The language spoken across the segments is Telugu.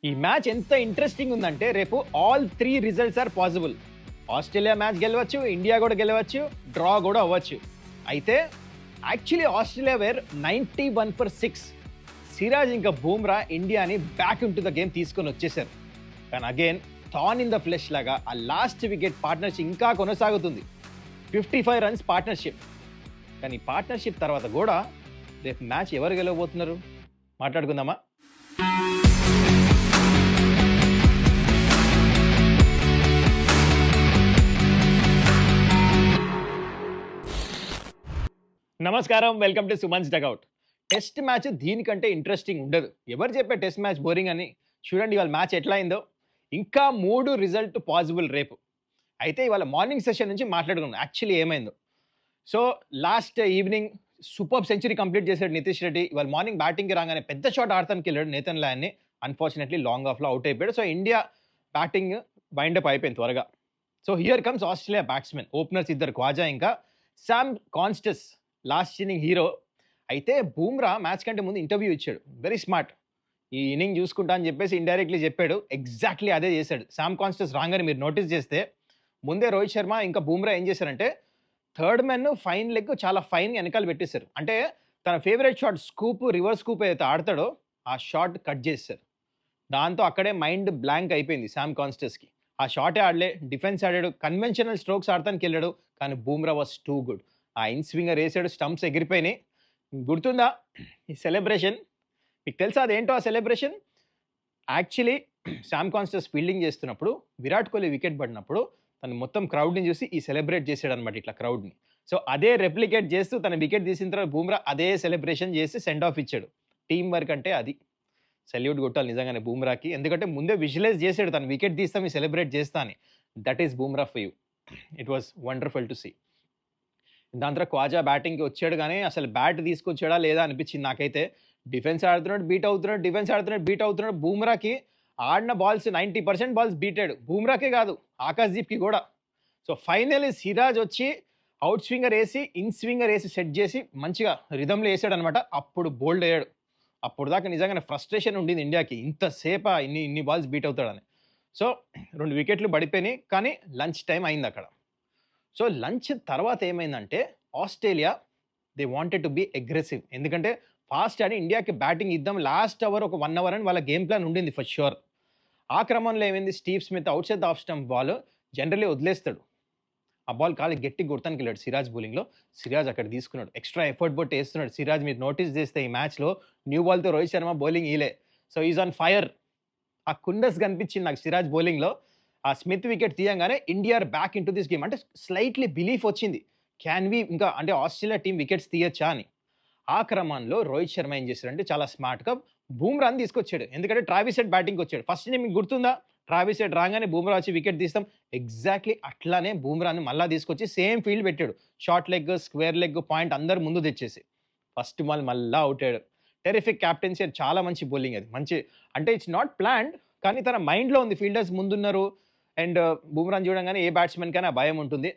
ఈ మ్యాచ్ ఎంత ఇంట్రెస్టింగ్ ఉందంటే రేపు all 3 results are possible. Australia match గెలవచ్చు, ఇండియా కూడా గెలవచ్చు, డ్రా కూడా అవ్వచ్చు. అయితే actually Australia were 91 for 6. Siraj ఇంకా బూమ్రా ఇండియాని back in to the game తీసుకొని వచ్చేసారు. కానీ again thorn in the flesh లాగా ఆ లాస్ట్ వికెట్ పార్ట్నర్షిప్ ఇంకా కొనసాగుతుంది. 55 రన్స్ పార్ట్నర్షిప్. కానీ పార్ట్నర్షిప్ తర్వాత కూడా రేపు మ్యాచ్ ఎవరు గెలవబోతున్నారు మాట్లాడుకుందామా? నమస్కారం, welcome to Suman's dugout. Test match దీనికంటే ఇంట్రెస్టింగ్ ఉండదు. ఎవరు చెప్పే టెస్ట్ మ్యాచ్ బోరింగ్ అని? చూడండి ఇవాళ మ్యాచ్ ఎట్లా అయిందో. ఇంకా 3 రిజల్ట్ పాసిబుల్ రేపు. అయితే ఇవాళ మార్నింగ్ సెషన్ నుంచి మాట్లాడుకున్నాం యాక్చువల్లీ ఏమైందో. So last evening super century complete చేశాడు నితీష్ రెడ్డి. ఇవాళ మార్నింగ్ బ్యాటింగ్కి రాగానే పెద్ద షాట్ ఆడతానికి వెళ్ళాడు నేతన్ లాయన్ని. అన్ఫార్చునేట్లీ లాంగ్ ఆఫ్లో అవుట్ అయిపోయాడు. సో ఇండియా బ్యాటింగ్ వైండప్ అయిపోయింది త్వరగా. So here comes Australia batsmen. Openers ఇద్దరు, క్వాజా ఇంకా శామ్ కాన్స్టస్, లాస్ట్ ఇన్నింగ్ హీరో. అయితే బూమ్రా మ్యాచ్ కంటే ముందు ఇంటర్వ్యూ ఇచ్చాడు. Very smart. ఈ ఇన్నింగ్ చూసుకుంటా అని చెప్పేసి ఇండైరెక్ట్లీ చెప్పాడు. ఎగ్జాక్ట్లీ అదే చేశాడు. శామ్ కాన్స్టస్ రాగానే మీరు నోటీస్ చేస్తే ముందే రోహిత్ శర్మ ఇంకా బూమ్రా ఏం చేశారంటే థర్డ్ మెన్ ఫైన్ లెగ్ చాలా ఫైన్ వెనకాల పెట్టేశారు. అంటే తన favourite shot scoop, reverse scoop ఏదైతే ఆడతాడో ఆ షాట్ కట్ చేశారు. దాంతో అక్కడే మైండ్ బ్లాంక్ అయిపోయింది శామ్ కాన్స్టస్కి. ఆ షాటే ఆడలే, డిఫెన్స్ ఆడాడు, కన్వెన్షనల్ స్ట్రోక్స్ ఆడటానికి వెళ్ళాడు. కానీ బూమ్రా వాస్ టూ గుడ్. ఆ ఇన్ స్వింగర్ వేసాడు, స్టంప్స్ ఎగిరిపోయినాయి. గుర్తుందా ఈ సెలబ్రేషన్? మీకు తెలుసా అదేంటో ఆ సెలబ్రేషన్? యాక్చువల్లీ శామ్ కాన్స్టస్ ఫీల్డింగ్ చేస్తున్నప్పుడు విరాట్ కోహ్లీ వికెట్ పడినప్పుడు తను మొత్తం క్రౌడ్ని చూసి ఈ సెలబ్రేట్ చేసాడు అనమాట, ఇట్లా క్రౌడ్ని. సో అదే రెప్లికేట్ చేస్తూ తన వికెట్ తీసిన తర్వాత బూమ్రా అదే సెలబ్రేషన్ చేసి సెండ్ ఆఫ్ ఇచ్చాడు. టీం వర్క్ అంటే అది. సెల్యూట్ కొట్టాలి నిజంగానే బూమ్రాకి. ఎందుకంటే ముందే విజువలైజ్ చేసాడు తను వికెట్ తీస్తాం ఈ సెలబ్రేట్ చేస్తా అని. That is Bumrah for you. It was wonderful to see. దాని తర్వాత క్వాజా బ్యాటింగ్కి వచ్చాడు, కానీ అసలు బ్యాట్ తీసుకొచ్చాడా లేదా అనిపించింది నాకైతే. డిఫెన్స్ ఆడుతున్నాడు, బీట్ అవుతున్నాడు, డిఫెన్స్ ఆడుతున్నాడు, బీట్ అవుతున్నాడు. బూమ్రాకి ఆడిన బాల్స్ 90% బాల్స్ బీటాడు. బూమ్రాకే కాదు, ఆకాశ్దీప్కి కూడా. సో ఫైనల్లీ సిరాజ్ వచ్చి అవుట్ స్వింగర్ వేసి ఇన్ స్వింగర్ వేసి సెట్ చేసి మంచిగా రిధంలో వేసాడు అనమాట. అప్పుడు బోల్డ్ అయ్యాడు. అప్పుడు దాకా నిజంగానే ఫ్రస్ట్రేషన్ ఉండింది ఇండియాకి, ఇంతసేపా ఇన్ని బాల్స్ బీట్ అవుతాడని. సో 2 వికెట్లు పడిపోయినాయి, కానీ లంచ్ టైం అయింది అక్కడ. సో లంచ్ తర్వాత ఏమైందంటే Australia they wanted to be aggressive. ఎందుకంటే ఫాస్ట్ ఆడి ఇండియాకి బ్యాటింగ్ ఇద్దాం, లాస్ట్ అవర్ ఒక 1 అవర్ అని వాళ్ళ గేమ్ ప్లాన్ ఉండింది ఫర్ ష్యూర్. ఆ క్రమంలో ఏమైంది, Steve Smith out side off stump ball generally వదిలేస్తాడు. ఆ బాల్ కాలి గట్టి కొడతానికి వెళ్ళాడు సిరాజ్ బౌలింగ్లో. సిరాజ్ అక్కడ తీసుకున్నాడు, ఎక్స్ట్రా ఎఫర్ట్ బట్టి వేస్తున్నాడు సిరాజ్. మీరు నోటీస్ చేస్తే ఈ మ్యాచ్లో న్యూ బాల్తో రోహిత్ శర్మ బౌలింగ్ ఈలే. So is on fire. ఆ కుండస్ కనిపించింది నాకు సిరాజ్ బౌలింగ్లో. ఆ స్మిత్ వికెట్ తీయంగానే India back in to this game. అంటే స్లైట్లీ బిలీఫ్ వచ్చింది, క్యాన్ వి ఇంకా అంటే ఆస్ట్రేలియా టీం వికెట్స్ తీయచ్చా అని. ఆ క్రమంలో రోహిత్ శర్మ ఏం చేశారంటే చాలా స్మార్ట్గా బూమ్రాని తీసుకొచ్చాడు. ఎందుకంటే ట్రావిస్ హెడ్ బ్యాటింగ్కి వచ్చాడు. ఫస్ట్ మీకు గుర్తుందా, ట్రావిస్ హెడ్ రాగానే బూమ్రా వచ్చి వికెట్ తీస్తాం, ఎగ్జాక్ట్లీ అట్లానే బూమ్రాని మళ్ళీ తీసుకొచ్చి సేమ్ ఫీల్డ్ పెట్టాడు. Short leg, square leg, point అందరు ముందు తెచ్చేసి ఫస్ట్ బాల్ మళ్ళీ అవుట్ అయ్యాడు. టెరిఫిక్ క్యాప్టెన్సీ, చాలా మంచి బౌలింగ్ అది. మంచి అంటే ఇట్స్ నాట్ ప్లాన్డ్, కానీ తన మైండ్లో ఉంది ఫీల్డర్స్ ముందున్నారు. అండ్ బూమ్రాని చూడంగానే ఏ బ్యాట్స్మెన్ కైనా భయం ఉంటుంది.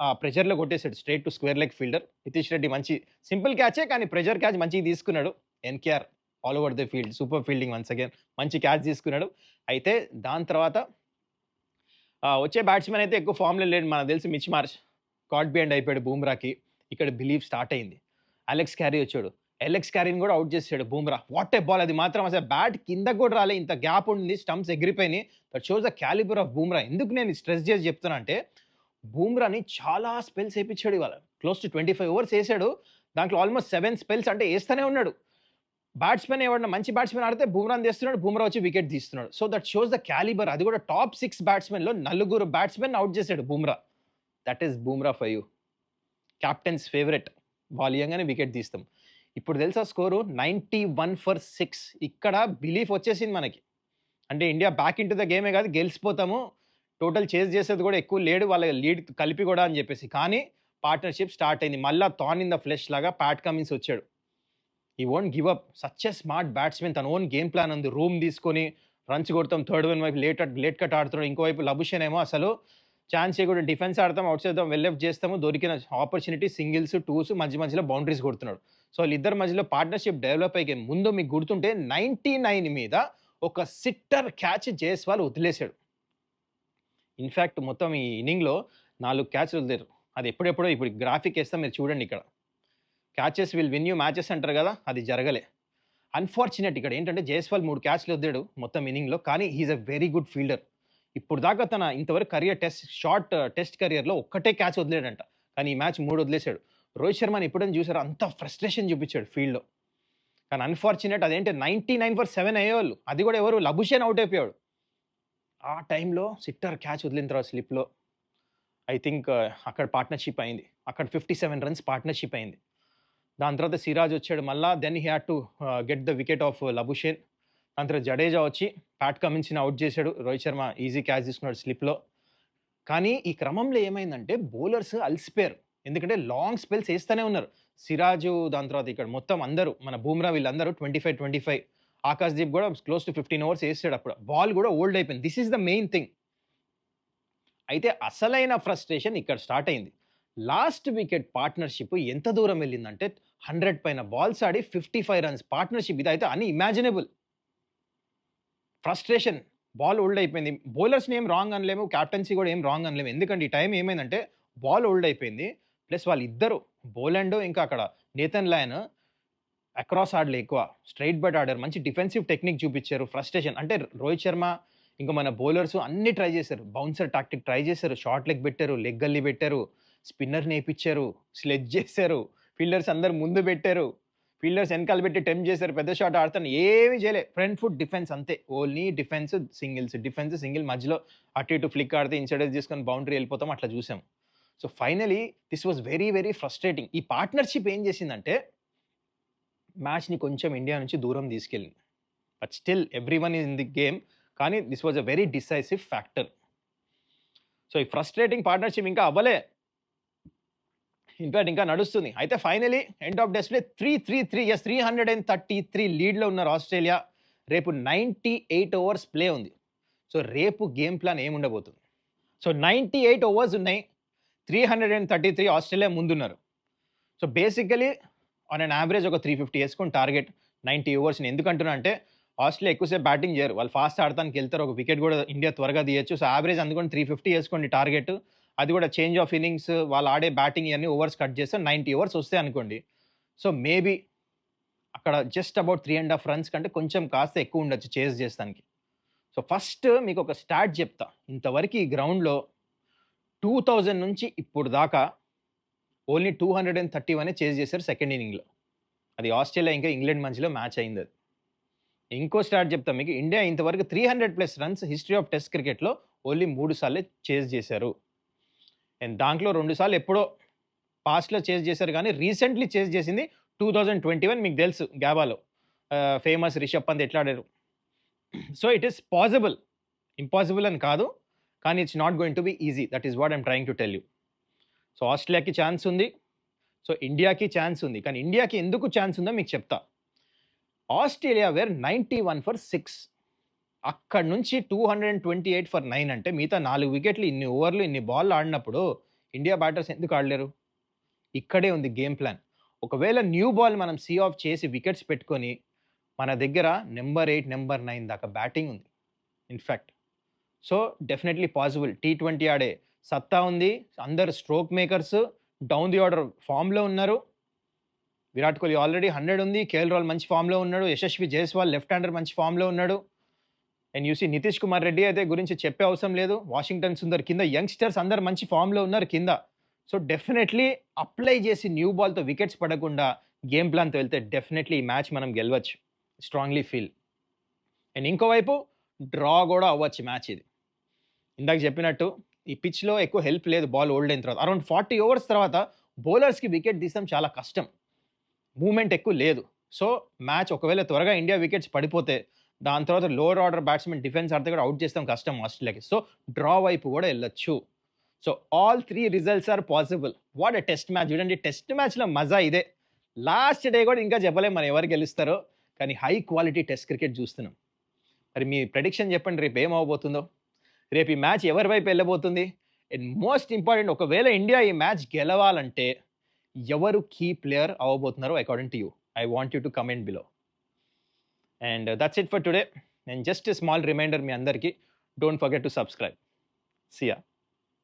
ఆ ప్రెజర్లో కొట్టేశాడు straight to square leg fielder. Nitish Reddy మంచి సింపుల్ క్యాచే, కానీ ప్రెజర్ క్యాచ్ మంచిగా తీసుకున్నాడు. NKR all over the field, super fielding once again, మంచి క్యాచ్ తీసుకున్నాడు. అయితే దాని తర్వాత వచ్చే బ్యాట్స్మెన్ అయితే ఎక్కువ ఫామ్లో లేడు మనకు తెలిసి. మిచ్ మార్ష్ కాట్ బిహైండ్ అయిపోయాడు బూమ్రాకి. ఇక్కడ బిలీవ్ స్టార్ట్ అయింది. అలెక్స్ క్యారీ వచ్చాడు, ఎలెక్స్ క్యారీని కూడా అవుట్ చేసాడు బూమ్రా. వాట్ ఏ బాల్ అది మాత్రం, అసలు బ్యాట్ కింద కూడా రాలే, ఇంత గ్యాప్ ఉంది, స్టంప్స్ ఎగిరిపోయినాయి. That shows the calibre of Bumrah. ఎందుకు నేను స్ట్రెస్ చేసి చెప్తున్నా అంటే బూమ్రాని చాలా స్పెల్స్ వేయించాడు ఇవాళ. క్లోజ్ టు 25 ఓవర్స్ వేసాడు. దాంట్లో ఆల్మోస్ట్ 7 స్పెల్స్ అంటే వేస్తూనే ఉన్నాడు. బ్యాట్స్మెన్ ఎవరన్నా మంచి బ్యాట్స్మెన్ ఆడితే బూమ్రాని తీస్తున్నాడు, బూమ్రా వచ్చి వికెట్ తీస్తున్నాడు. So that shows the calibre. అది కూడా టాప్ 6 బ్యాట్స్మెన్లో 4 బ్యాట్స్మెన్ అవుట్ చేశాడు Bumrah. That is Bumrah for you. Captain's favourite. Ball ఇయ్యంగానే వికెట్ తీస్తాం. ఇప్పుడు తెలుసా స్కోరు 91 for 6. ఇక్కడ బిలీఫ్ వచ్చేసింది మనకి. అంటే India back in to the గేమే కాదు, గెలిచిపోతాము, టోటల్ చేజ్ చేసేది కూడా ఎక్కువ లేడు వాళ్ళ లీడ్ కలిపి కూడా అని చెప్పేసి. కానీ పార్ట్నర్షిప్ స్టార్ట్ అయింది. మళ్ళీ థార్న్ ఇన్ ద ఫ్లెష్ లాగా ప్యాట్ కమిన్స్ వచ్చాడు. ఈ own give up, such a smart batsmen. తన ఓన్ గేమ్ ప్లాన్ ఉంది. రూమ్ తీసుకొని రన్స్ కొడతాం, థర్డ్ వన్ వైపు లేట్ కట్ ఆడుతున్నాడు. ఇంకోవైపు లబుషన్ ఏమో అసలు ఛాన్స్ కూడా డిఫెన్స్ ఆడతాం, అవుట్ సైడ్ వెల్ చేస్తాము, దొరికిన ఆపర్చునిటీ సింగిల్స్, టూస్, మధ్యలో బౌండరీస్ కొడుతున్నాడు. సో వాళ్ళిద్దరి మధ్యలో పార్ట్నర్షిప్ డెవలప్ అయ్యే ముందు మీకు గుర్తుంటే 99 మీద ఒక సిట్టర్ క్యాచ్ జైస్వాల్ వదిలేసాడు. ఇన్‌ఫాక్ట్ మొత్తం ఈ ఇన్నింగ్‌లో 4 క్యాచ్‌లు వదిలారు. అది ఎప్పుడెప్పుడో ఇప్పుడు గ్రాఫిక్ ఏస్తా మీరు చూడండి ఇక్కడ. Catches will win you matches అంటారు గదా! అది జరగలే. అన్‌ఫార్చునేట్ ఇక్కడ ఏంటంటే జైస్వాల్ 3 క్యాచ్‌లు వదిలాడు మొత్తం ఇన్నింగ్‌లో. కానీ he is a very good fielder. ఇప్పుడు దాకా తన ఇంతవరకు కరియర్ టెస్ట్ కెరియర్‌లో ఒక్కటే క్యాచ్ వదిలాడంట. కానీ ఈ మ్యాచ్ 3 వదిలేసాడు. రోహిత్ శర్మని ఎప్పుడైనా చూసారా? అంత ఫ్రస్ట్రేషన్ చూపించాడు ఫీల్డ్‌లో. కానీ అన్‌ఫార్చునేట్ అదేంటి 99 ఫర్ 7 అయ్యేవాళ్ళు. అది కూడా ఎవరు లబుషేన్ ఔట్ అయిపోయాడు. ఆ టైంలో సిట్టర్ క్యాచ్ వదిలిన తర్వాత స్లిప్‌లో ఐ థింక్ అక్కడ పార్ట్నర్‌షిప్ అయింది. అక్కడ 57 రన్స్ పార్ట్నర్‌షిప్ అయింది. దాని తర్వాత సిరాజ్ వచ్చాడు మళ్ళా. Then he had to get the wicket of Labuschagne. దాని తర్వాత జడేజా వచ్చి ప్యాట్ కమిన్స్‌ని ఔట్ చేశాడు. రోహిత్ శర్మ ఈజీ క్యాచ్ తీసుకున్నాడు స్లిప్‌లో. కానీ ఈ క్రమంలో ఏమైందంటే బౌలర్స్ అలసిపోయారు. ఎందుకంటే లాంగ్ స్పెల్స్ ఏస్తూనే ఉన్నారు. సిరాజు దాని తర్వాత ఇక్కడ మొత్తం అందరూ మన బూమ్రా వీళ్ళందరూ 25 ఆకాశ్‌దీప్ కూడా క్లోజ్ టు 15 ఓవర్స్ ఏసాడు అప్పుడు. బాల్ కూడా ఓల్డ్ అయిపోయింది. This is the main thing. అయితే అసలైన ఫ్రస్ట్రేషన్ ఇక్కడ స్టార్ట్ అయింది. లాస్ట్ వికెట్ పార్ట్నర్‌షిప్ ఎంత దూరం వెళ్ళిందంటే 100 పైన బాల్స్ ఆడి 55 రన్స్ పార్ట్నర్‌షిప్ ఇదైతే అన్‌ఇమాజినబుల్. ఫ్రస్ట్రేషన్. బాల్ ఓల్డ్ అయిపోయింది. బౌలర్స్‌ని ఏం రాంగ్ అనలేము. కెప్టెన్సీ కూడా ఏం రాంగ్ అనలేము. ఎందుకంటే ఈ టైం ఏమైందంటే బాల్ ఓల్డ్ అయిపోయింది. ప్లస్ వాళ్ళిద్దరూ బోలాండ్ ఇంకా అక్కడ నేథన్ లయన్ అక్రాస్ ఆడలే ఎక్కువ. స్ట్రెయిట్ బట్ ఆడారు. మంచి డిఫెన్సివ్ టెక్నిక్ చూపించారు. ఫ్రస్ట్రేషన్ అంటే రోహిత్ శర్మ ఇంకా మన బౌలర్స్ అన్నీ ట్రై చేశారు. బౌన్సర్ టాక్టిక్ ట్రై చేశారు. షార్ట్ లెగ్ పెట్టారు. లెగ్ గల్లీ పెట్టారు. స్పిన్నర్‌ని ఏపిచ్చారు. స్లెడ్జ్ చేశారు. ఫీల్డర్స్ అందరూ ముందు పెట్టారు. ఫీల్డర్స్ వెనకాల పెట్టి టెంప్ట్ చేశారు. పెద్ద షాట్ ఆడతాను ఏమీ చేయలే. ఫ్రంట్ ఫుట్ డిఫెన్స్ అంతే. ఓన్లీ డిఫెన్స్, సింగిల్ మధ్యలో అటు ఇటు ఫ్లిక్ ఆడితే ఇన్సైడర్స్ తీసుకొని బౌండరీ వెళ్ళిపోతాం అట్లా చూసాం. So finally this was very very frustrating. ఈ పార్ట్నర్‌షిప్ ఏం చేసిందంటే మ్యాచ్‌ని కొంచెం ఇండియా నుంచి దూరం తీసుకెళ్ళింది. But still everyone is in the game. కానీ this was a very decisive factor. So ఈ ఫ్రస్ట్రేటింగ్ పార్ట్నర్‌షిప్ ఇంకా అవ్వలే. ఇన్‌ఫాక్ట్ ఇంకా నడుస్తుంది. అయితే ఫైనలీ ఎండ్ ఆఫ్ డిస్ప్లే 333 లీడ్‌లో ఉన్నారు ఆస్ట్రేలియా. రేపు 98 ఓవర్స్ ప్లే ఉంది. సో రేపు గేమ్ ప్లాన్ ఏముండబోతుంది? సో 98 ఓవర్స్ ఉన్నాయి. 333 ఆస్ట్రేలియా ముందున్నారు. So basically on an average ఒక 350 యేసుకొని టార్గెట్ 90 ఓవర్స్‌ని. ఎందుకంటున్నా అంటే ఆస్ట్రేలియా ఎక్కువసేపు బ్యాటింగ్ చేయరు. వాళ్ళు ఫాస్ట్ ఆడటానికి వెళ్తారు. ఒక వికెట్ కూడా ఇండియా త్వరగా తీయొచ్చు. సో యావరేజ్ అందుకని 350 యేసుకోండి టార్గెట్. అది కూడా చేంజ్ ఆఫ్ ఇన్నింగ్స్ వాళ్ళు ఆడే బ్యాటింగ్ ఇవన్నీ ఓవర్స్ కట్ చేస్తే 90 ఓవర్స్ వస్తాయి అనుకోండి. సో మేబీ అక్కడ జస్ట్ అబౌట్ 3.5 రన్స్ కంటే కొంచెం కాస్త ఎక్కువ ఉండొచ్చు చేజ్ చేస్తానికి. సో ఫస్ట్ మీకు ఒక స్టాట్ చెప్తా. ఇంతవరకు ఈ గ్రౌండ్‌లో 2000 నుంచి ఇప్పుడు దాకా ఓన్లీ 231 చేజ్ చేశారు సెకండ్ ఇన్నింగ్‌లో. అది ఆస్ట్రేలియా ఇంకా ఇంగ్లాండ్ మధ్యలో మ్యాచ్ అయింది అది. ఇంకో స్టాట్ చెప్తా మీకు. ఇండియా ఇంతవరకు 300+ రన్స్ హిస్టరీ ఆఫ్ టెస్ట్ క్రికెట్‌లో ఓన్లీ 3 సార్లే చేజ్ చేశారు. అండ్ దాంట్లో 2 సార్లు ఎప్పుడో పాస్ట్‌లో చేజ్ చేశారు కానీ రీసెంట్‌లీ చేజ్ చేసింది 2021 మీకు తెలుసు గాబాలో. ఫేమస్ రిషబ్ పంత్ ఎట్లా ఆడారు. So it is possible. Impossible అని కాదు. కానీ it's not going to be easy. That is what I am trying to tell you. So ఆస్ట్రేలియాకి ఛాన్స్ ఉంది. సో ఇండియాకి ఛాన్స్ ఉంది. కానీ ఇండియాకి ఎందుకు ఛాన్స్ ఉందో మీకు చెప్తా. Australia were 91 for 6. అక్కడి నుంచి 228 ఫర్ 9 అంటే మిగతా 4 వికెట్లు ఇన్ని ఓవర్లు ఇన్ని బాల్లు ఆడినప్పుడు ఇండియా బ్యాటర్స్ ఎందుకు ఆడలేరు? ఇక్కడే ఉంది గేమ్ ప్లాన్. ఒకవేళ న్యూ బాల్ మనం సీ ఆఫ్ చేసి వికెట్స్ పెట్టుకొని మన దగ్గర నెంబర్ 8, నెంబర్ 9 దాకా బ్యాటింగ్ ఉంది in fact. So definitely possible. T20 ఆడే సత్తా ఉంది. అందరు stroke makers down the order ఫామ్‌లో ఉన్నారు. విరాట్ కోహ్లీ ఆల్రెడీ 100 ఉంది. కేఎల్ రాహుల్ మంచి ఫామ్‌లో ఉన్నాడు. యశస్వి జైస్వాల్ లెఫ్ట్ హ్యాండర్ మంచి ఫామ్‌లో ఉన్నాడు. And you see Nitish Kumar Reddy అయితే గురించి చెప్పే అవసరం లేదు. వాషింగ్టన్ సుందర్ కింద యంగ్‌స్టర్స్ అందరూ మంచి ఫామ్‌లో ఉన్నారు కింద. సో డెఫినెట్‌లీ అప్లై చేసి న్యూ బాల్‌తో వికెట్స్ పడకుండా గేమ్ ప్లాన్‌తో వెళ్తే డెఫినెట్‌లీ ఈ మ్యాచ్ మనం గెలవచ్చు. Strongly feel. అండ్ ఇంకోవైపు డ్రా కూడా అవ్వచ్చు మ్యాచ్ ఇది. ఇందాక చెప్పినట్టు ఈ పిచ్‌లో ఎక్కువ హెల్ప్ లేదు బాల్ ఓల్డ్ అయిన తర్వాత. అరౌండ్ 40 ఓవర్స్ తర్వాత బౌలర్స్‌కి వికెట్ తీయడం చాలా కష్టం. మూవ్‌మెంట్ ఎక్కువ లేదు. సో మ్యాచ్ ఒకవేళ త్వరగా ఇండియా వికెట్స్ పడిపోతే దాని తర్వాత లోవర్ ఆర్డర్ బ్యాట్స్‌మెన్ డిఫెన్స్ ఆడితే కూడా అవుట్ చేస్తాం కష్టం ఆస్ట్రేలియాకి. సో డ్రా వైపు కూడా వెళ్ళొచ్చు. So all 3 results are possible. What a test match చూడండి. టెస్ట్ మ్యాచ్‌లో మజా ఇదే. లాస్ట్ డే కూడా ఇంకా చెప్పలేం మనం ఎవరు గెలుస్తారో. కానీ హై క్వాలిటీ టెస్ట్ క్రికెట్ చూస్తున్నాం. మరి మీ ప్రెడిక్షన్ చెప్పండి రేపు ఏం అవ్వబోతుందో? రేపు ఈ మ్యాచ్ ఎవరి వైపు వెళ్ళబోతుంది? అండ్ మోస్ట్ ఇంపార్టెంట్ ఒకవేళ ఇండియా ఈ మ్యాచ్ గెలవాలంటే ఎవరు కీ ప్లేయర్ అవ్వబోతున్నారు according to you? I want you to comment below. And that's it for today. నేను జస్ట్ స్మాల్ రిమైండర్ మీ అందరికీ, don't forget to subscribe. See yeah.